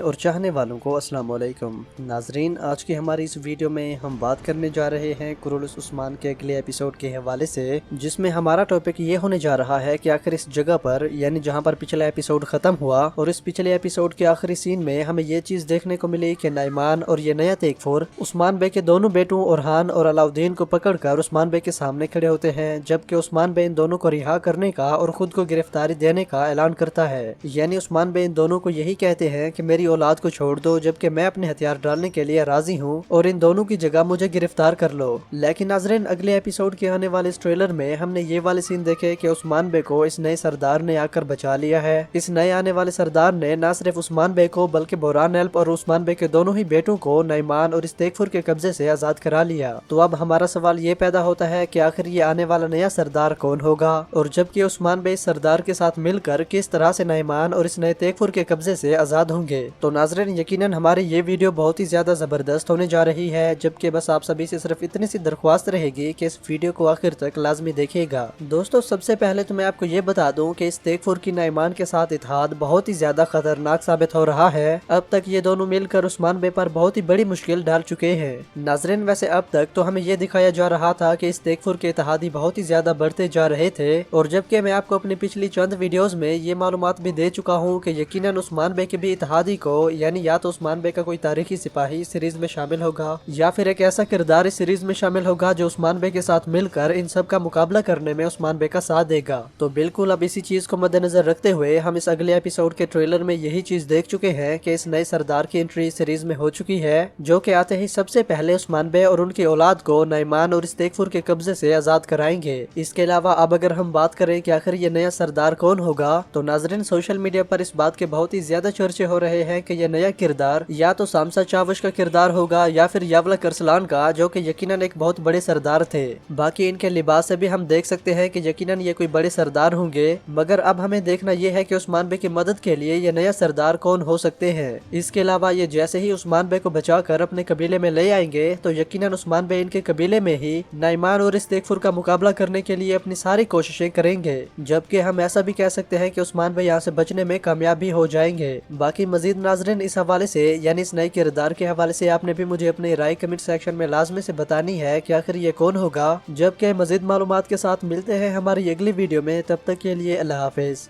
اور چاہنے والوں کو السلام علیکم ناظرین، آج کی ہماری اس ویڈیو میں ہم بات کرنے جا رہے ہیں قرولس عثمان کے اگلے ایپیسوڈ کے حوالے سے، جس میں ہمارا ٹاپک یہ ہونے جا رہا ہے کہ آخر اس جگہ پر، یعنی جہاں پر پچھلا ایپیسوڈ ختم ہوا، اور اس پچھلے ایپیسوڈ کے آخری سین میں ہمیں یہ چیز دیکھنے کو ملی کہ نعمان اور یہ نیا تیغفور عثمان بے کے دونوں بیٹوں اورحان اور علاؤالدین کو پکڑ کر عثمان بے کے سامنے کھڑے ہوتے ہیں، جبکہ عثمان بے ان دونوں کو رہا کرنے کا اور خود کو گرفتاری دینے کا اعلان کرتا ہے۔ یعنی عثمان بے ان دونوں کو یہی کہتے ہیں کہ میری اولاد کو چھوڑ دو، جبکہ میں اپنے ہتھیار ڈالنے کے لیے راضی ہوں اور ان دونوں کی جگہ مجھے گرفتار کر لو۔ لیکن ناظرین، اگلے ایپیسوڈ کے آنے والے اس ٹریلر میں ہم نے یہ والے سین دیکھے کہ عثمان بے کو اس نئے سردار نے آ کر بچا لیا ہے۔ اس نئے آنے والے سردار نے نہ صرف عثمان بے کو بلکہ بوران ایلپ اور عثمان بے کے دونوں ہی بیٹوں کو نعمان اور اس تیغفور کے قبضے سے آزاد کرا لیا۔ تو اب ہمارا سوال یہ پیدا ہوتا ہے کہ آخر یہ آنے والا نیا سردار کون ہوگا، اور جبکہ عثمان بے اس سردار کے ساتھ مل کر کس طرح سے نعمان اور اس نئے تیغفور کے قبضے سے آزاد ہوں گے۔ تو ناظرین، یقیناً ہماری یہ ویڈیو بہت ہی زیادہ زبردست ہونے جا رہی ہے، جبکہ بس آپ سبھی سے صرف اتنی سی درخواست رہے گی کہ اس ویڈیو کو آخر تک لازمی دیکھیے گا۔ دوستو، سب سے پہلے تو میں آپ کو یہ بتا دوں کہ اس تیغفور کی نعمان کے ساتھ اتحاد بہت ہی زیادہ خطرناک ثابت ہو رہا ہے۔ اب تک یہ دونوں مل کر عثمان بے پر بہت ہی بڑی مشکل ڈال چکے ہیں۔ ناظرین، ویسے اب تک تو ہمیں یہ دکھایا جا رہا تھا کہ اس تیغفور کے اتحادی بہت ہی زیادہ بڑھتے جا رہے تھے، اور جبکہ میں آپ کو اپنی پچھلی چند ویڈیوز میں یہ معلومات بھی دے چکا ہوں کہ یقیناً عثمان بے کے بھی اتحادی کو، یعنی یا تو عثمان بے کا کوئی تاریخی سپاہی اس سیریز میں شامل ہوگا، یا پھر ایک ایسا کردار اس سیریز میں شامل ہوگا جو عثمان بے کے ساتھ مل کر ان سب کا مقابلہ کرنے میں عثمان بے کا ساتھ دے گا۔ تو بالکل اب اسی چیز کو مد نظر رکھتے ہوئے ہم اس اگلے ایپیسوڈ کے ٹریلر میں یہی چیز دیکھ چکے ہیں کہ اس نئے سردار کی انٹری سیریز میں ہو چکی ہے، جو کہ آتے ہی سب سے پہلے عثمان بے اور ان کی اولاد کو نعمان اور اس تیغفور کے قبضے سے آزاد کرائیں گے۔ اس کے علاوہ اب اگر ہم بات کریں کہ آخر یہ نیا سردار کون ہوگا، تو ناظرین سوشل میڈیا پر اس بات کے بہت ہی زیادہ چرچے ہو رہے ہیں کہ یہ نیا کردار یا تو سامسا چاوش کا کردار ہوگا یا پھر یاولا کرسلان کا، جو کہ یقیناً ایک بہت بڑے سردار تھے۔ باقی ان کے لباس سے بھی ہم دیکھ سکتے ہیں کہ یقیناً یہ کوئی بڑے سردار ہوں گے، مگر اب ہمیں دیکھنا یہ ہے کہ عثمان بے کی مدد کے لیے یہ نیا سردار کون ہو سکتے ہیں۔ اس کے علاوہ یہ جیسے ہی عثمان بے کو بچا کر اپنے قبیلے میں لے آئیں گے تو یقیناً عثمان بے ان کے قبیلے میں ہی نعمان اور اس تیغفور کا مقابلہ کرنے کے لیے اپنی ساری کوششیں کریں گے، جبکہ ہم ایسا بھی کہہ سکتے ہیں کہ عثمان بے یہاں سے بچنے میں کامیاب بھی ہو جائیں گے۔ باقی مزید ناظرین اس حوالے سے، یعنی اس نئے کردار کے حوالے سے آپ نے بھی مجھے اپنی رائے کمنٹ سیکشن میں لازمی سے بتانی ہے کہ آخر یہ کون ہوگا۔ جبکہ مزید معلومات کے ساتھ ملتے ہیں ہماری اگلی ویڈیو میں، تب تک کے لیے اللہ حافظ۔